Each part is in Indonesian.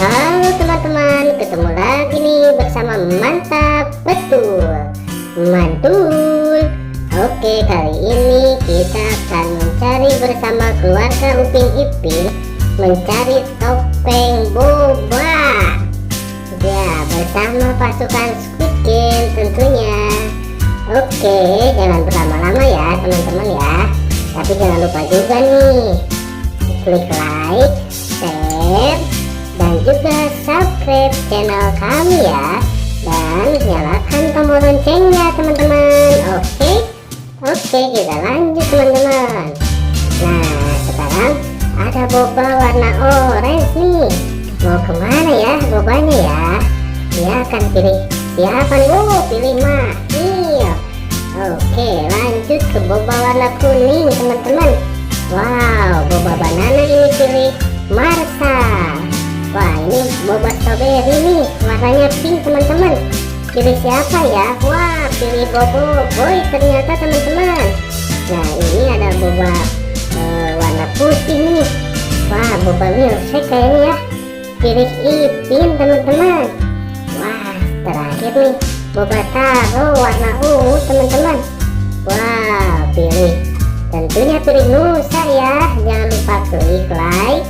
Halo teman-teman, ketemu lagi nih bersama Mantap Betul Mantul. Oke, kali ini kita akan mencari bersama keluarga Upin Ipin, mencari topeng boba. Ya, bersama pasukan Squid Game tentunya. Oke, jangan berlama-lama ya teman-teman ya. Tapi jangan lupa juga nih, klik like, share, dan juga subscribe channel kami ya, dan nyalakan tombol loncengnya teman-teman. Oke, kita lanjut teman-teman. Nah, sekarang ada boba warna orange nih. Mau kemana ya bobanya ya? Dia akan pilih siapa nih? Pilih Mahir. Oke, lanjut ke boba warna kuning teman-teman. Wow, boba banana ini pilih Marsa. Wah, ini boba strawberry nih, warnanya pink teman-teman. Pilih siapa ya? Wah, pilih Bobo Boy ternyata teman-teman. Nah, ini ada boba warna putih nih. Wah, boba milkshake kayaknya ya. Pilih Ipin teman-teman. Wah, terakhir nih boba taro warna ungu teman-teman. Wah, tentunya pilih Nusa ya. Jangan lupa klik like,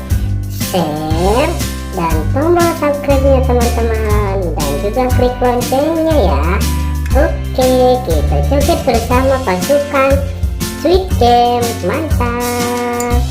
share, dan tombol subscribe-nya teman-teman, dan juga klik loncengnya ya. Oke, kita joget bersama pasukan Squid Game. Mantap.